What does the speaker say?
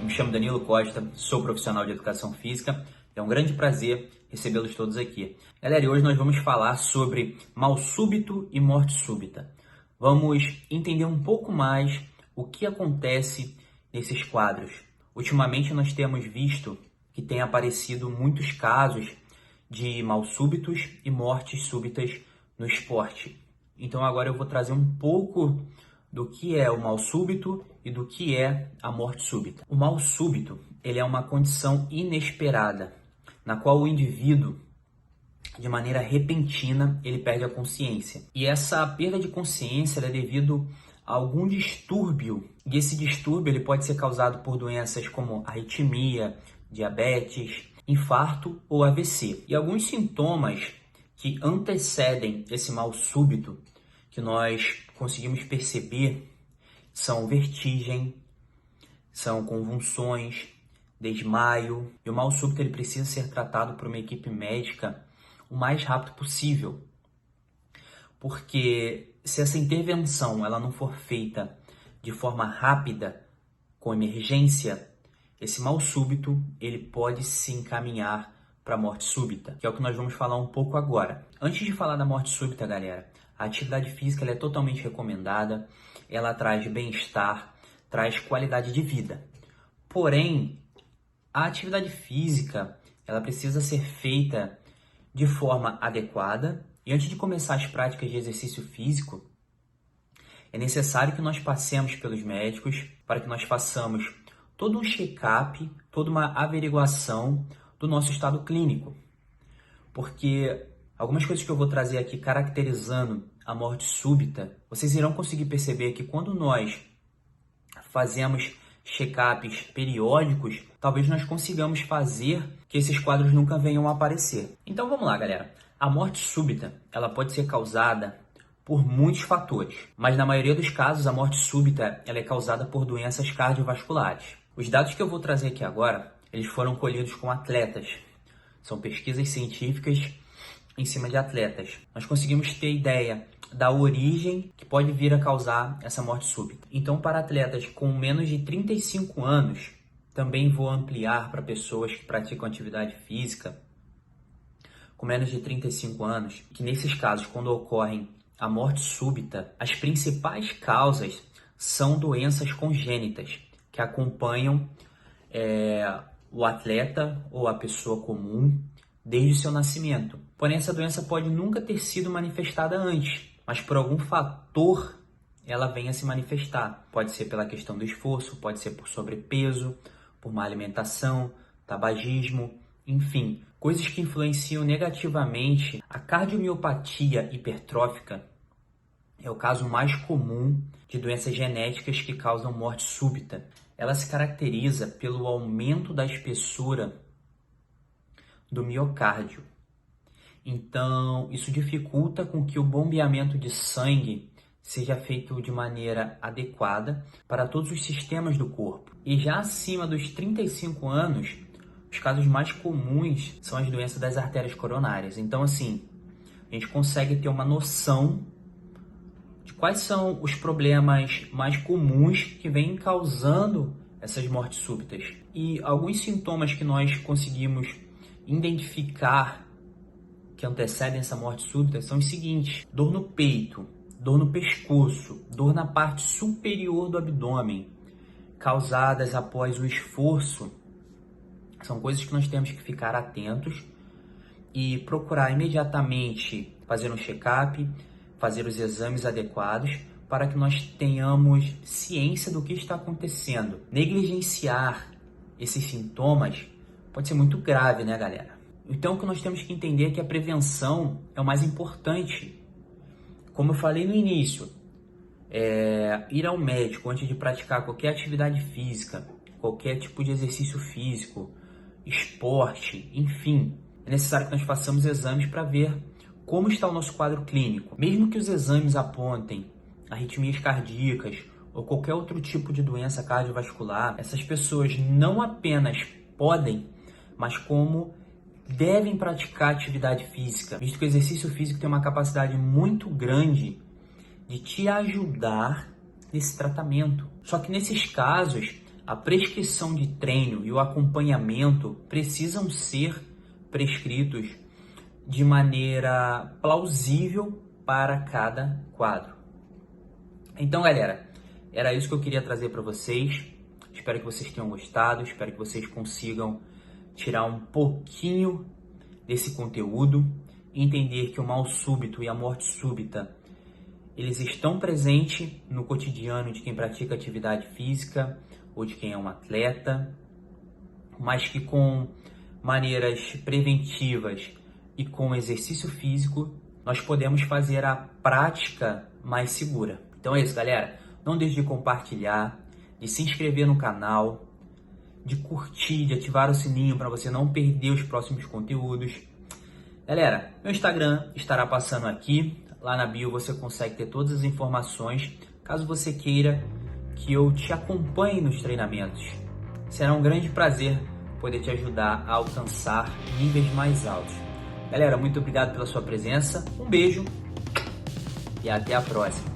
me chamo Danilo Costa, sou profissional de educação física. É um grande prazer recebê-los todos aqui. Galera, e hoje nós vamos falar sobre mal súbito e morte súbita. Vamos entender um pouco mais o que acontece nesses quadros. Ultimamente nós temos visto que tem aparecido muitos casos de mal súbitos e mortes súbitas no esporte. Então agora eu vou trazer um pouco do que é o mal súbito e do que é a morte súbita. O mal súbito, ele é uma condição inesperada, na qual o indivíduo, de maneira repentina, ele perde a consciência. E essa perda de consciência é devido a algum distúrbio. E esse distúrbio ele pode ser causado por doenças como arritmia, diabetes, infarto ou AVC. E alguns sintomas que antecedem esse mal súbito, que nós conseguimos perceber, são vertigem, são convulsões, desmaio. E o mal súbito ele precisa ser tratado por uma equipe médica o mais rápido possível. Porque se essa intervenção ela não for feita de forma rápida, com emergência, esse mal súbito ele pode se encaminhar para a morte súbita, que é o que nós vamos falar um pouco agora. Antes de falar da morte súbita, galera, a atividade física ela é totalmente recomendada, ela traz bem-estar, traz qualidade de vida. Porém, a atividade física ela precisa ser feita de forma adequada e antes de começar as práticas de exercício físico, é necessário que nós passemos pelos médicos para que nós façamos todo um check-up, toda uma averiguação do nosso estado clínico. Porque algumas coisas que eu vou trazer aqui caracterizando a morte súbita, vocês irão conseguir perceber que quando nós fazemos check-ups periódicos, talvez nós consigamos fazer que esses quadros nunca venham a aparecer. Então vamos lá, galera. A morte súbita, ela pode ser causada por muitos fatores, mas na maioria dos casos a morte súbita ela é causada por doenças cardiovasculares. Os dados que eu vou trazer aqui agora, eles foram colhidos com atletas. São pesquisas científicas em cima de atletas. Nós conseguimos ter ideia da origem que pode vir a causar essa morte súbita. Então, para atletas com menos de 35 anos, também vou ampliar para pessoas que praticam atividade física com menos de 35 anos, que nesses casos, quando ocorrem a morte súbita, as principais causas são doenças congênitas que acompanham o atleta ou a pessoa comum desde o seu nascimento. Porém, essa doença pode nunca ter sido manifestada antes, mas por algum fator ela vem a se manifestar. Pode ser pela questão do esforço, pode ser por sobrepeso, por má alimentação, tabagismo, enfim, coisas que influenciam negativamente. A cardiomiopatia hipertrófica é o caso mais comum de doenças genéticas que causam morte súbita. Ela se caracteriza pelo aumento da espessura do miocárdio. Então, isso dificulta com que o bombeamento de sangue seja feito de maneira adequada para todos os sistemas do corpo. E já acima dos 35 anos, os casos mais comuns são as doenças das artérias coronárias. Então, assim, a gente consegue ter uma noção de quais são os problemas mais comuns que vêm causando essas mortes súbitas. E alguns sintomas que nós conseguimos identificar que antecedem essa morte súbita são os seguintes: dor no peito, dor no pescoço, dor na parte superior do abdômen, causadas após o esforço. São coisas que nós temos que ficar atentos e procurar imediatamente fazer um check-up, fazer os exames adequados para que nós tenhamos ciência do que está acontecendo. Negligenciar esses sintomas pode ser muito grave, né, galera? Então, o que nós temos que entender é que a prevenção é o mais importante. Como eu falei no início, ir ao médico antes de praticar qualquer atividade física, qualquer tipo de exercício físico, esporte, enfim, é necessário que nós façamos exames para ver como está o nosso quadro clínico. Mesmo que os exames apontem arritmias cardíacas ou qualquer outro tipo de doença cardiovascular, essas pessoas não apenas podem, mas como devem praticar atividade física, visto que o exercício físico tem uma capacidade muito grande de te ajudar nesse tratamento. Só que nesses casos, a prescrição de treino e o acompanhamento precisam ser prescritos de maneira plausível para cada quadro. Então, galera, era isso que eu queria trazer para vocês. Espero que vocês tenham gostado, espero que vocês consigam tirar um pouquinho desse conteúdo, entender que o mal súbito e a morte súbita, eles estão presentes no cotidiano de quem pratica atividade física ou de quem é um atleta, mas que com maneiras preventivas e com exercício físico, nós podemos fazer a prática mais segura. Então é isso, galera. Não deixe de compartilhar, de se inscrever no canal, de curtir, de ativar o sininho para você não perder os próximos conteúdos. Galera, meu Instagram estará passando aqui. Lá na bio você consegue ter todas as informações, caso você queira que eu te acompanhe nos treinamentos. Será um grande prazer poder te ajudar a alcançar níveis mais altos. Galera, muito obrigado pela sua presença, um beijo e até a próxima.